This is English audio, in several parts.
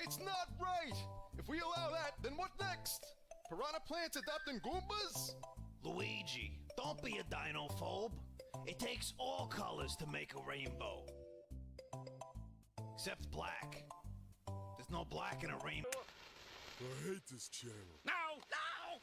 It's not right! If we allow that, then what next? Piranha plants adopting Goombas? Luigi, don't be a dinophobe. It takes all colors to make a rainbow. Except black. There's no black in a rainbow. I hate this channel. No! No!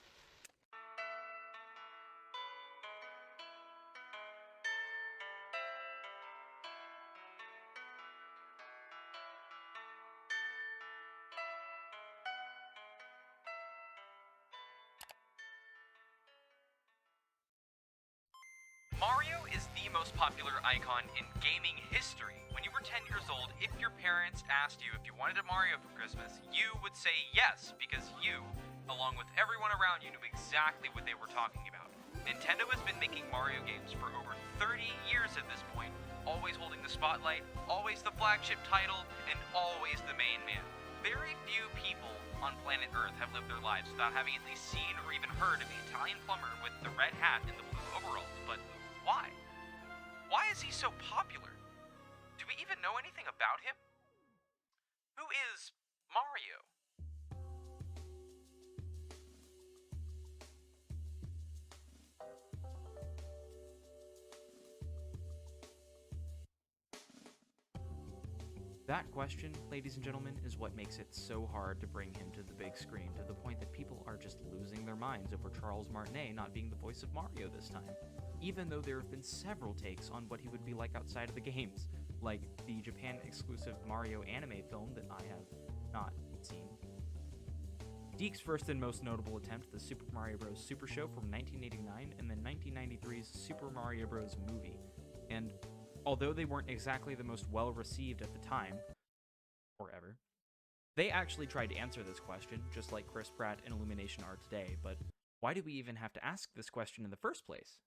Mario is the most popular icon in gaming history. When you were 10 years old, if your parents asked you if you wanted a Mario for Christmas, you would say yes, because you, along with everyone around you, knew exactly what they were talking about. Nintendo has been making Mario games for over 30 years at this point, always holding the spotlight, always the flagship title, and always the main man. Very few people on planet Earth have lived their lives without having at least seen or even heard of the Italian plumber with the red hat and the blue overalls, but why? Why is he so popular? Do we even know anything about him? Who is Mario? That question, ladies and gentlemen, is what makes it so hard to bring him to the big screen, to the point that people are just losing their minds over Charles Martinet not being the voice of Mario this time, even though there have been several takes on what he would be like outside of the games, like the Japan-exclusive Mario anime film that I have not seen. Deke's first and most notable attempt, the Super Mario Bros. Super Show from 1989, and then 1993's Super Mario Bros. Movie, and although they weren't exactly the most well-received at the time, or ever, they actually tried to answer this question, just like Chris Pratt and Illumination are today, but why do we even have to ask this question in the first place?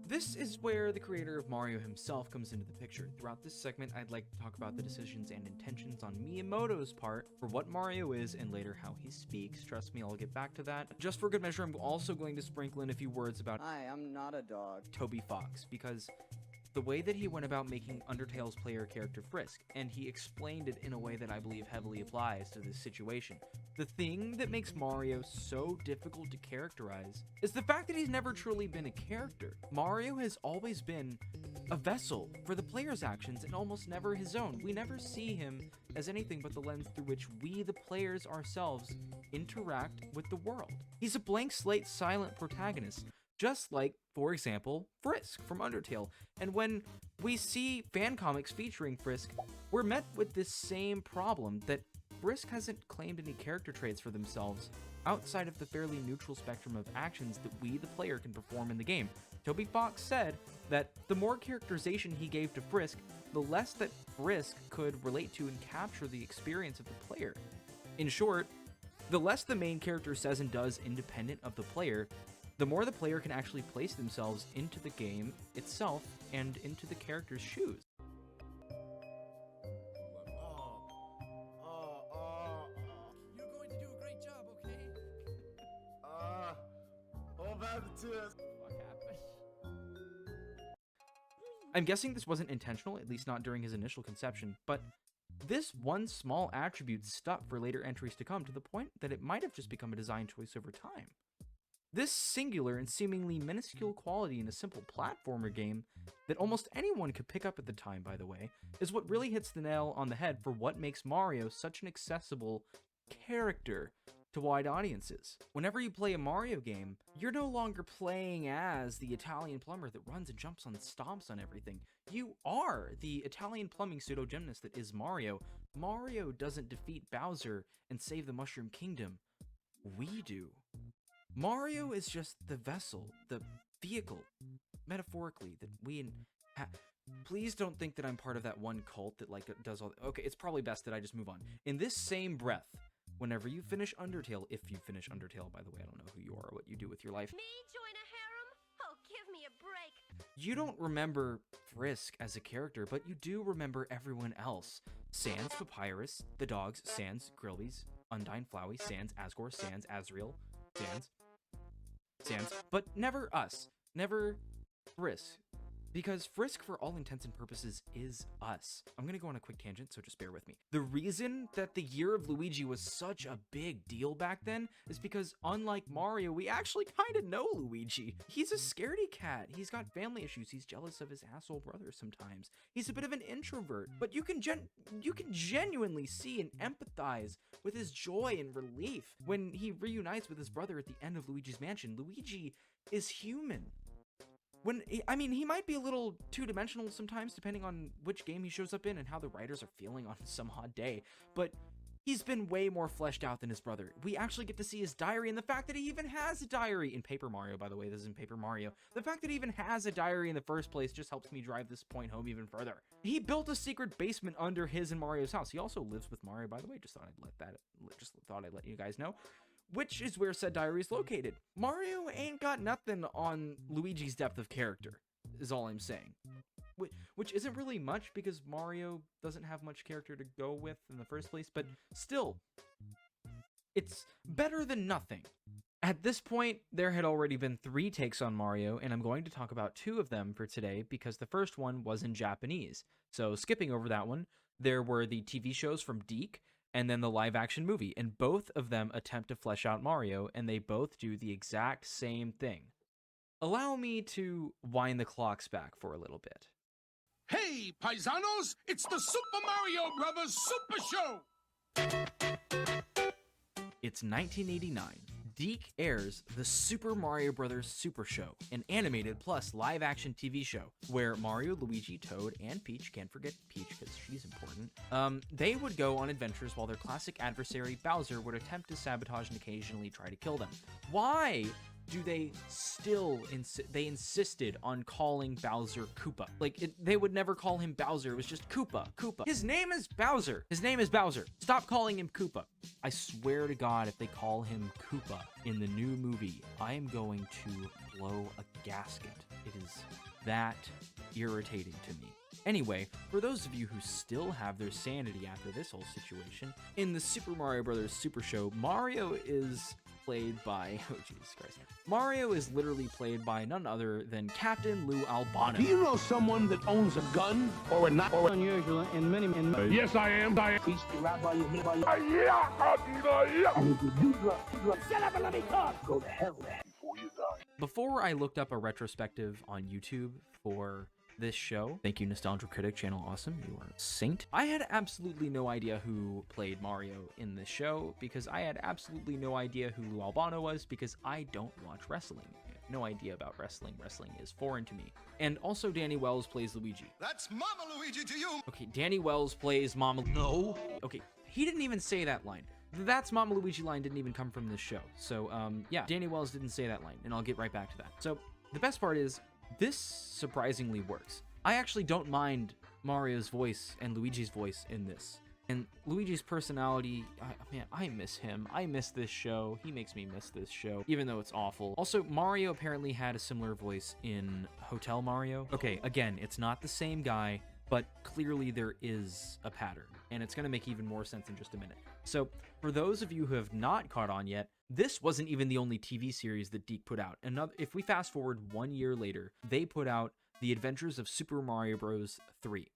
This is where the creator of Mario himself comes into the picture. Throughout this segment, I'd like to talk about the decisions and intentions on Miyamoto's part for what Mario is and later how he speaks. Trust me, I'll get back to that. Just for good measure, I'm also going to sprinkle in a few words about I'm not a dog. Toby Fox, because the way that he went about making Undertale's player character Frisk, and he explained it in a way that I believe heavily applies to this situation. The thing that makes Mario so difficult to characterize is the fact that he's never truly been a character. Mario has always been a vessel for the player's actions and almost never his own. We never see him as anything but the lens through which we, the players ourselves, interact with the world. He's a blank slate, silent protagonist, just like, for example, Frisk from Undertale. And when we see fan comics featuring Frisk, we're met with this same problem, that Frisk hasn't claimed any character traits for themselves outside of the fairly neutral spectrum of actions that we, the player, can perform in the game. Toby Fox said that the more characterization he gave to Frisk, the less that Frisk could relate to and capture the experience of the player. In short, the less the main character says and does independent of the player, the more the player can actually place themselves into the game itself and into the character's shoes. You're going to do a great job, okay? All about the tears. I'm guessing this wasn't intentional, at least not during his initial conception, but this one small attribute stuck for later entries to come, to the point that it might have just become a design choice over time. This singular and seemingly minuscule quality in a simple platformer game that almost anyone could pick up at the time, by the way, is what really hits the nail on the head for what makes Mario such an accessible character to wide audiences. Whenever you play a Mario game, you're no longer playing as the Italian plumber that runs and jumps and stomps on everything. You are the Italian plumbing pseudo-gymnast that is Mario. Mario doesn't defeat Bowser and save the Mushroom Kingdom. We do. Mario is just the vessel, the vehicle, metaphorically, that we Please don't think that I'm part of that one cult that does all. Okay, it's probably best that I just move on. In this same breath, whenever you finish Undertale, if you finish Undertale, by the way, I don't know who you are or what you do with your life. Me join a harem? Oh, give me a break. You don't remember Frisk as a character, but you do remember everyone else. Sans Papyrus, the dogs, Sans Grillby's, Undyne Flowey, Sans Asgore, Sans Azrael, Sans, but never us, never Frisk. Because Frisk, for all intents and purposes, is us. I'm gonna go on a quick tangent, so just bear with me. The reason that the Year of Luigi was such a big deal back then is because, unlike Mario, we actually kind of know Luigi. He's a scaredy cat. He's got family issues. He's jealous of his asshole brother sometimes. He's a bit of an introvert, but you can genuinely see and empathize with his joy and relief when he reunites with his brother at the end of Luigi's Mansion. Luigi is human. He might be a little two-dimensional sometimes, depending on which game he shows up in and how the writers are feeling on some odd day, but he's been way more fleshed out than his brother. We actually get to see his diary, and the fact that he even has a diary in Paper Mario, by the way, this is in Paper Mario. The fact that he even has a diary in the first place just helps me drive this point home even further. He built a secret basement under his and Mario's house. He also lives with Mario, by the way. Just thought I'd let you guys know. Which is where said diary is located. Mario ain't got nothing on Luigi's depth of character, is all I'm saying. Which isn't really much because Mario doesn't have much character to go with in the first place, but still, it's better than nothing. At this point, there had already been 3 takes on Mario, and I'm going to talk about 2 of them for today because the first one was in Japanese. So skipping over that one, there were the TV shows from Deke, and then the live-action movie, and both of them attempt to flesh out Mario, and they both do the exact same thing. Allow me to wind the clocks back for a little bit. Hey, paisanos, it's the Super Mario Brothers Super Show! It's 1989. Deke airs the Super Mario Bros. Super Show, an animated plus live-action TV show where Mario, Luigi, Toad, and Peach, can't forget Peach because she's important, they would go on adventures while their classic adversary Bowser would attempt to sabotage and occasionally try to kill them. Why do they still they insisted on calling Bowser Koopa? They would never call him Bowser. It was just Koopa. His name is Bowser. Stop calling him Koopa. I swear to God, if they call him Koopa in the new movie, I am going to blow a gasket. It is that irritating to me. Anyway, for those of you who still have their sanity after this whole situation, in the Super Mario Bros. Super Show, Mario is played by, oh Jesus Christ, Mario is literally played by none other than Captain Lou Albano. Do you know someone that owns a gun? Or not? Or Unusual in many. yes, I am. Peace be right by you. And if you do drugs, shut up and let me talk. Go to hell before you die. Before I looked up a retrospective on YouTube for this show, thank you Nostalgia Critic Channel Awesome, you are a saint. I had absolutely no idea who played Mario in this show because I had absolutely no idea who Lou Albano was because I don't watch wrestling. I have no idea about wrestling. Wrestling is foreign to me. And also Danny Wells plays Luigi. That's Mama Luigi to you! Okay, Danny Wells plays Mama... No! Okay, he didn't even say that line. That's Mama Luigi line didn't even come from this show. So, yeah, Danny Wells didn't say that line, and I'll get right back to that. So, the best part is, this surprisingly works. I actually don't mind Mario's voice and Luigi's voice in this. And Luigi's personality, man, I miss him. I miss this show. He makes me miss this show, even though it's awful. Also, Mario apparently had a similar voice in Hotel Mario. Okay, again, it's not the same guy, but clearly there is a pattern, and it's going to make even more sense in just a minute. So, for those of you who have not caught on yet, this wasn't even the only TV series that Deke put out. If we fast forward 1 year later, they put out The Adventures of Super Mario Bros. 3.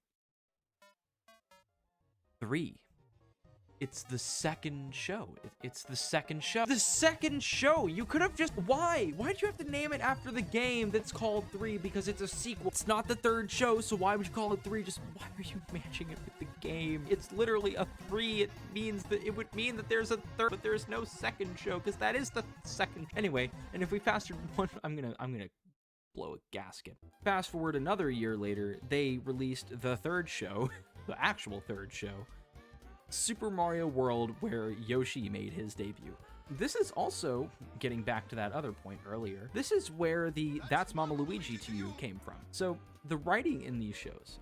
It's the second show. It's the second show. The second show! You could have just... Why? Why'd you have to name it after the game that's called 3? Because it's a sequel. It's not the third show, so why would you call it 3? Just why are you matching it with the game? It's literally a 3. It would mean that there's a third, but there's no second show, because that is the second. Anyway, and if we fast forward one... I'm gonna blow a gasket. Fast forward another year later, they released the third show, the actual third show, Super Mario World, where Yoshi made his debut. This is also, getting back to that other point earlier, this is where the That's Mama Luigi to You came from. So, the writing in these shows,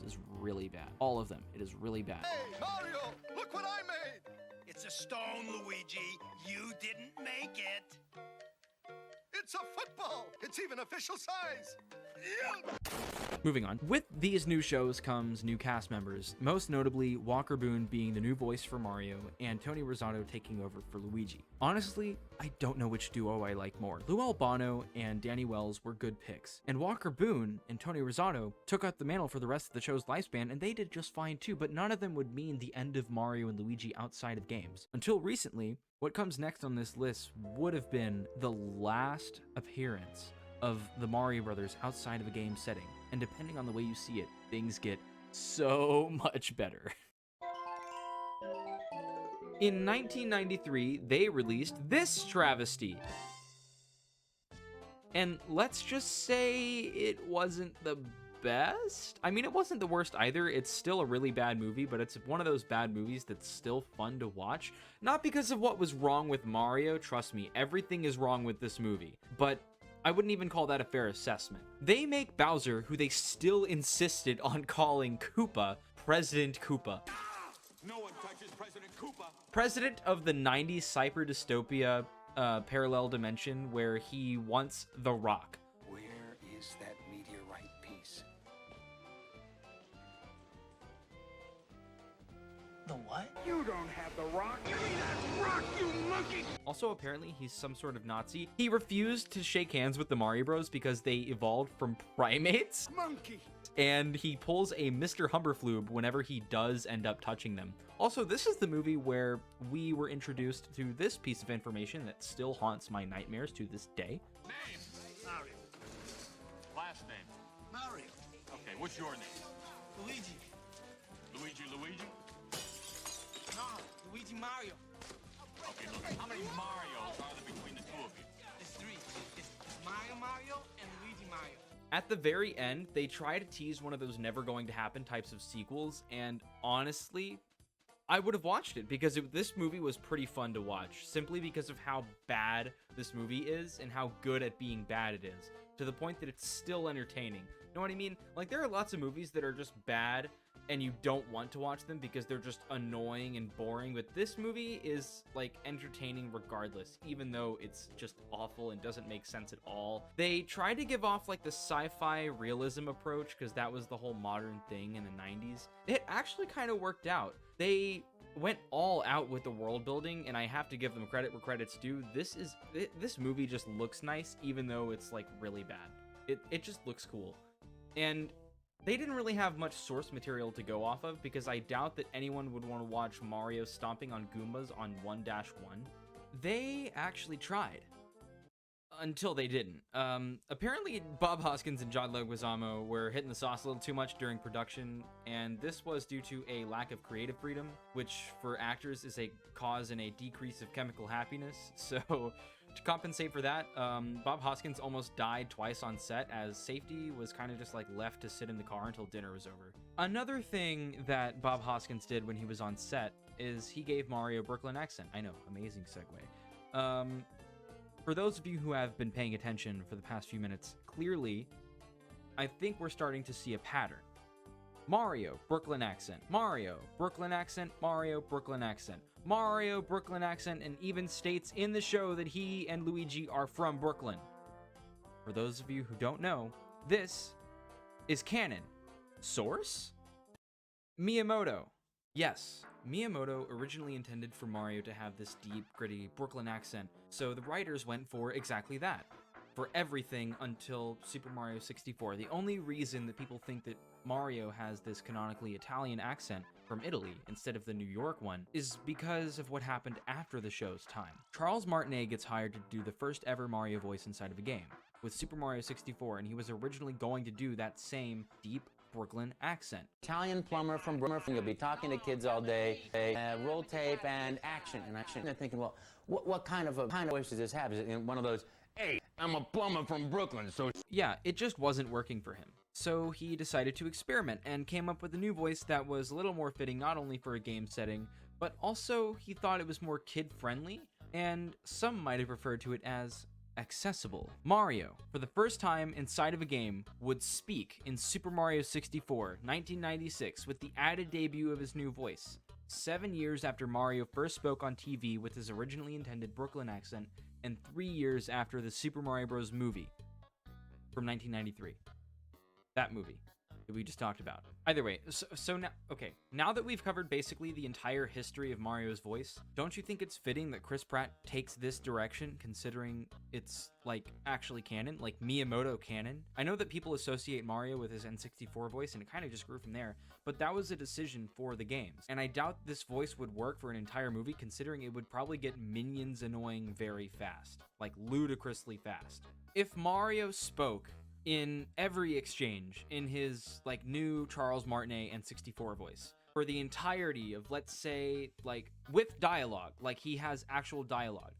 is really bad. All of them. It is really bad. Hey, Mario, look what I made! It's a stone, Luigi. You didn't make it. It's a football! It's even official size! Moving on. With these new shows comes new cast members, most notably Walker Boone being the new voice for Mario and Tony Rosato taking over for Luigi. Honestly, I don't know which duo I like more. Lou Albano and Danny Wells were good picks, and Walker Boone and Tony Rosato took out the mantle for the rest of the show's lifespan, and they did just fine too, but none of them would mean the end of Mario and Luigi outside of games. Until recently, what comes next on this list would have been the last appearance of the Mario Brothers outside of a game setting, and depending on the way you see it, things get so much better. In 1993, they released this travesty. And let's just say it wasn't the best? I mean, it wasn't the worst either. It's still a really bad movie, but it's one of those bad movies that's still fun to watch. Not because of what was wrong with Mario, trust me, everything is wrong with this movie, but I wouldn't even call that a fair assessment. They make Bowser, who they still insisted on calling Koopa, President Koopa. No one touches President Koopa. President of the 90s cyber dystopia parallel dimension where he wants The Rock. Where is that meteorite piece? The what? You don't have the rock. Give me that rock, you monkey! Also, apparently, he's some sort of Nazi. He refused to shake hands with the Mario Bros because they evolved from primates. Monkey! And he pulls a Mr. Humberflube whenever he does end up touching them. Also, this is the movie where we were introduced to this piece of information that still haunts my nightmares to this day. Name? Mario. Last name? Mario. Okay, what's your name? Luigi. Luigi? No, Luigi Mario. Okay, look, how many Marios are there between the two of you? It's three. It's Mario, and Luigi Mario. At the very end, they try to tease one of those never going to happen types of sequels, and honestly, I would have watched it because this movie was pretty fun to watch, simply because of how bad this movie is and how good at being bad it is, to the point that it's still entertaining. You know what I mean? Like, there are lots of movies that are just bad and you don't want to watch them because they're just annoying and boring, but this movie is, like, entertaining regardless, even though it's just awful and doesn't make sense at all. They tried to give off, like, the sci-fi realism approach because that was the whole modern thing in the 90s. It actually kind of worked out. They went all out with the world building, and I have to give them credit where credit's due. This movie just looks nice, even though it's, like, really bad. It just looks cool. And they didn't really have much source material to go off of because I doubt that anyone would want to watch Mario stomping on Goombas on 1-1. They actually tried. Until they didn't. Apparently, Bob Hoskins and John Leguizamo were hitting the sauce a little too much during production, and this was due to a lack of creative freedom, which for actors is a cause in a decrease of chemical happiness. So, to compensate for that, Bob Hoskins almost died twice on set, as safety was kind of just like left to sit in the car until dinner was over. Another thing that Bob Hoskins did when he was on set is he gave Mario a Brooklyn accent. I know, amazing segue. For those of you who have been paying attention for the past few minutes, clearly, I think we're starting to see a pattern. Mario, Brooklyn accent. Mario, Brooklyn accent. Mario, Brooklyn accent. Mario, Brooklyn accent, and even states in the show that he and Luigi are from Brooklyn. For those of you who don't know, this is canon. Source? Miyamoto. Yes, Miyamoto originally intended for Mario to have this deep, gritty Brooklyn accent, so the writers went for exactly that. For everything until Super Mario 64. The only reason that people think that Mario has this canonically Italian accent from Italy instead of the New York one is because of what happened after the show's time. Charles Martinet gets hired to do the first ever Mario voice inside of a game with Super Mario 64, and he was originally going to do that same deep Brooklyn accent. Italian plumber from Brooklyn. You'll be talking to kids all day. Roll tape and action. And they're thinking, well, what kind of voice does this have? Is it one of those, hey, I'm a plumber from Brooklyn, so... Yeah, it just wasn't working for him. So he decided to experiment and came up with a new voice that was a little more fitting not only for a game setting, but also he thought it was more kid-friendly, and some might have referred to it as accessible. Mario, for the first time inside of a game, would speak in Super Mario 64, 1996, with the added debut of his new voice. 7 years after Mario first spoke on TV with his originally intended Brooklyn accent, and 3 years after the Super Mario Bros. Movie from 1993. That movie that we just talked about. Either way, so now, okay, now that we've covered basically the entire history of Mario's voice, don't you think it's fitting that Chris Pratt takes this direction, considering it's, like, actually canon, like Miyamoto canon? I know that people associate Mario with his N64 voice, and it kind of just grew from there, but that was a decision for the games, and I doubt this voice would work for an entire movie, considering it would probably get minions annoying very fast, like ludicrously fast. If Mario spoke in every exchange in his, like, new Charles Martinet N64 voice for the entirety of, let's say, like, with dialogue, like he has actual dialogue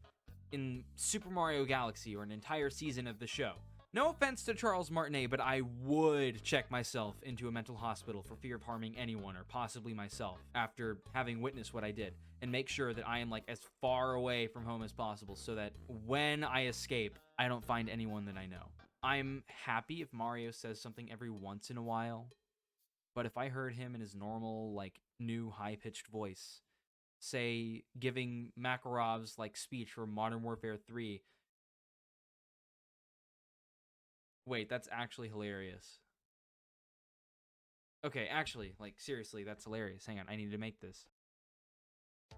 in Super Mario Galaxy or an entire season of the show. No offense to Charles Martinet, but I would check myself into a mental hospital for fear of harming anyone or possibly myself after having witnessed what I did, and make sure that I am, like, as far away from home as possible so that when I escape, I don't find anyone that I know. I'm happy if Mario says something every once in a while, but if I heard him in his normal, like, new high-pitched voice, say, giving Makarov's, like, speech for Modern Warfare 3... Wait, that's actually hilarious. Okay, actually, like, seriously, that's hilarious. Hang on, I need to make this.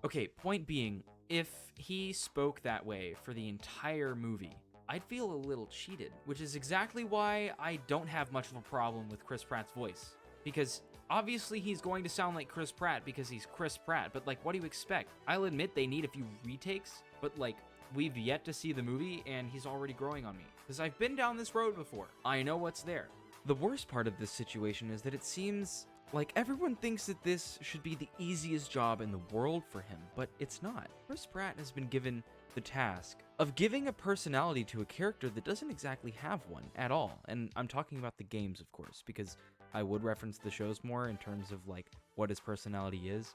Okay, point being, if he spoke that way for the entire movie, I'd feel a little cheated, which is exactly why I don't have much of a problem with Chris Pratt's voice. Because obviously he's going to sound like Chris Pratt because he's Chris Pratt, but, like, what do you expect? I'll admit they need a few retakes, but, like, we've yet to see the movie and he's already growing on me. Because I've been down this road before. I know what's there. The worst part of this situation is that it seems like everyone thinks that this should be the easiest job in the world for him, but it's not. Chris Pratt has been given the task of giving a personality to a character that doesn't exactly have one at all. And I'm talking about the games, of course, because I would reference the shows more in terms of, like, what his personality is,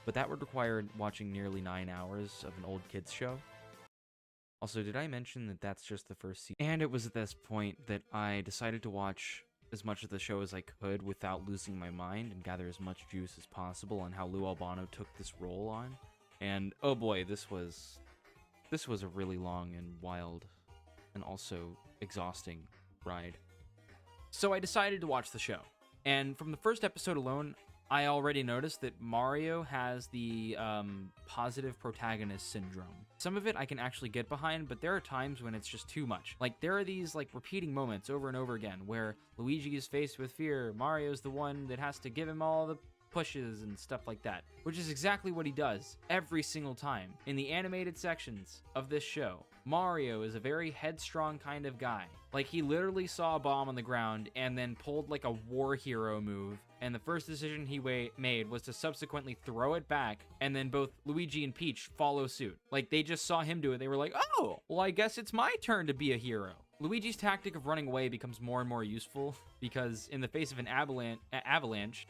but that would require watching nearly 9 hours of an old kids show. Also, did I mention that that's just the first season? And it was at this point that I decided to watch as much of the show as I could without losing my mind and gather as much juice as possible on how Lou Albano took this role on. And oh boy, this was a really long and wild and also exhausting ride. So I decided to watch the show. And from the first episode alone, I already noticed that Mario has the positive protagonist syndrome. Some of it I can actually get behind, but there are times when it's just too much. Like, there are these, like, repeating moments over and over again where Luigi is faced with fear, Mario's the one that has to give him all the pushes and stuff like that, which is exactly what he does every single time. In the animated sections of this show, Mario is a very headstrong kind of guy. Like, he literally saw a bomb on the ground and then pulled, like, a war hero move, and the first decision he made was to subsequently throw it back, and then both Luigi and Peach follow suit. Like, they just saw him do it, they were like, oh, well, I guess it's my turn to be a hero. Luigi's tactic of running away becomes more and more useful, because in the face of an avalanche.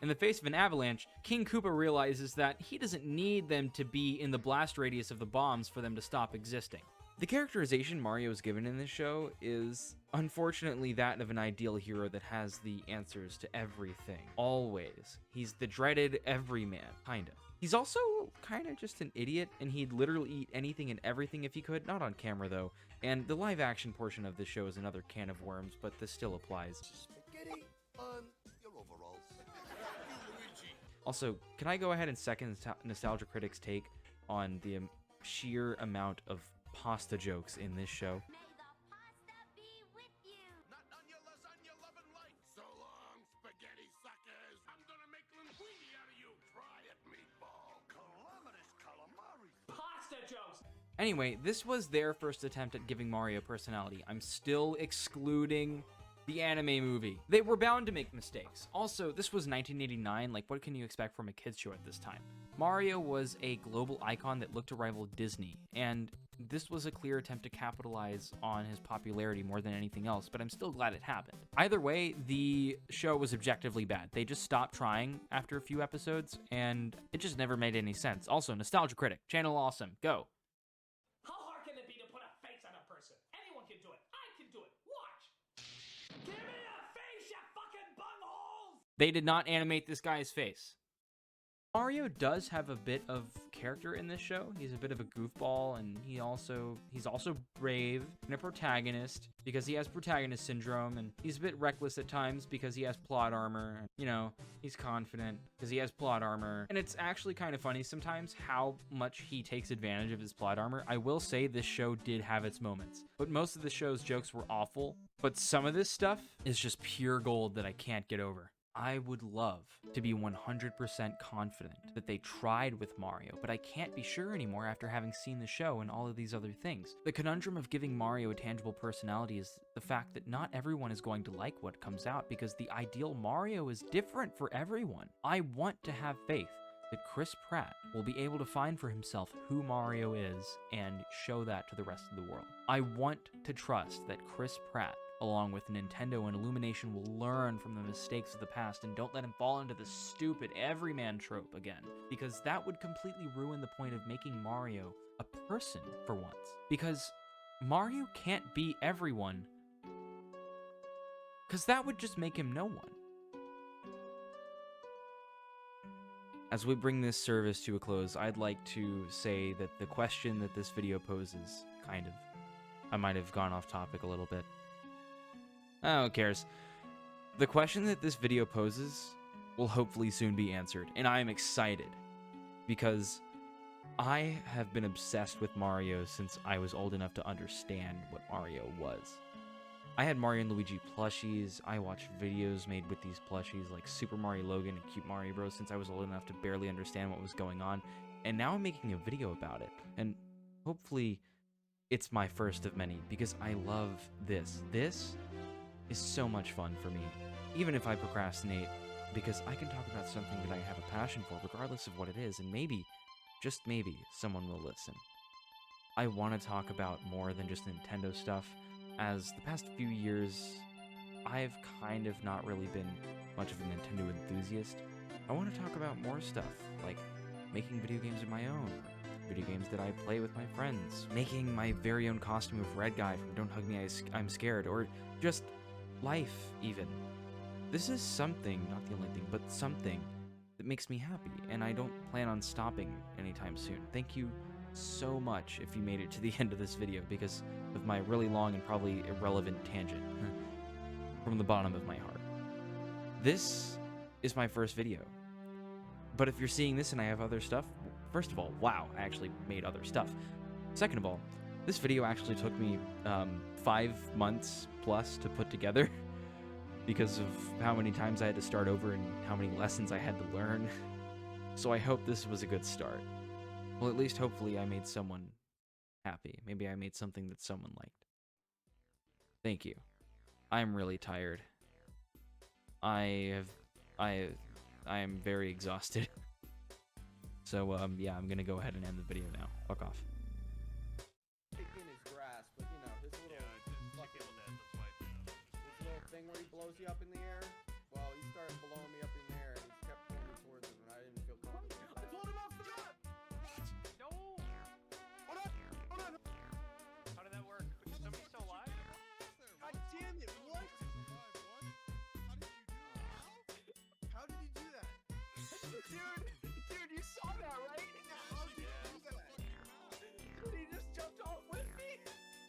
In the face of an avalanche, King Koopa realizes that he doesn't need them to be in the blast radius of the bombs for them to stop existing. The characterization Mario is given in this show is, unfortunately, that of an ideal hero that has the answers to everything. Always. He's the dreaded everyman, kinda. He's also kinda just an idiot, and he'd literally eat anything and everything if he could, not on camera though, and the live action portion of this show is another can of worms, but this still applies. Spaghetti on your overalls. Also, can I go ahead and second Nostalgia Critic's take on the sheer amount of pasta jokes in this show? May the pasta be with you. Not on your lasagna loving life. So long, spaghetti suckers. I'm gonna make linguine out of you. Try it, meatball. Calamitous calamari. Pasta jokes! Anyway, this was their first attempt at giving Mario personality. I'm still excluding the anime movie. They were bound to make mistakes. Also, this was 1989, like, what can you expect from a kids show at this time? Mario was a global icon that looked to rival Disney, and this was a clear attempt to capitalize on his popularity more than anything else, but I'm still glad it happened. Either way, the show was objectively bad. They just stopped trying after a few episodes, and it just never made any sense. Also, Nostalgia Critic, channel awesome, go. How hard can it be to put a face on a person? Anyone can do it. I can do it. Watch! Give me a face, you fucking bungholes! They did not animate this guy's face. Mario does have a bit of character in this show. He's a bit of a goofball, and he's also brave and a protagonist because he has protagonist syndrome, and he's a bit reckless at times because he has plot armor. And, you know, he's confident because he has plot armor. And it's actually kind of funny sometimes how much he takes advantage of his plot armor. I will say this show did have its moments, but most of the show's jokes were awful. But some of this stuff is just pure gold that I can't get over. I would love to be 100% confident that they tried with Mario, but I can't be sure anymore after having seen the show and all of these other things. The conundrum of giving Mario a tangible personality is the fact that not everyone is going to like what comes out because the ideal Mario is different for everyone. I want to have faith that Chris Pratt will be able to find for himself who Mario is and show that to the rest of the world. I want to trust that Chris Pratt, along with Nintendo and Illumination, will learn from the mistakes of the past and don't let him fall into the stupid everyman trope again, because that would completely ruin the point of making Mario a person for once. Because Mario can't be everyone, because that would just make him no one. As we bring this service to a close, I'd like to say that the question that this video poses, I might have gone off topic a little bit. Oh, who cares? The question that this video poses will hopefully soon be answered, and I am excited because I have been obsessed with Mario since I was old enough to understand what Mario was. I had Mario and Luigi plushies. I watched videos made with these plushies like Super Mario Logan and Cute Mario Bros. Since I was old enough to barely understand what was going on, and now I'm making a video about it, and hopefully it's my first of many because I love this. This is so much fun for me, even if I procrastinate, because I can talk about something that I have a passion for regardless of what it is, and maybe, just maybe, someone will listen. I want to talk about more than just Nintendo stuff, as the past few years I've kind of not really been much of a Nintendo enthusiast. I want to talk about more stuff, like making video games of my own, video games that I play with my friends, making my very own costume of Red Guy from Don't Hug Me, I'm Scared, or just life, even. This is something, not the only thing, but something that makes me happy, and I don't plan on stopping anytime soon. Thank you so much if you made it to the end of this video because of my really long and probably irrelevant tangent from the bottom of my heart. This is my first video, but if you're seeing this and I have other stuff, first of all, wow, I actually made other stuff. Second of all, this video actually took me 5 months plus to put together because of how many times I had to start over and how many lessons I had to learn. So I hope this was a good start. Well, at least hopefully I made someone happy. Maybe I made something that someone liked. Thank you. I'm really tired. I am very exhausted. So yeah, I'm gonna go ahead and end the video now. Fuck off. In his grasp, but you know, his little thing where he blows you up in the air.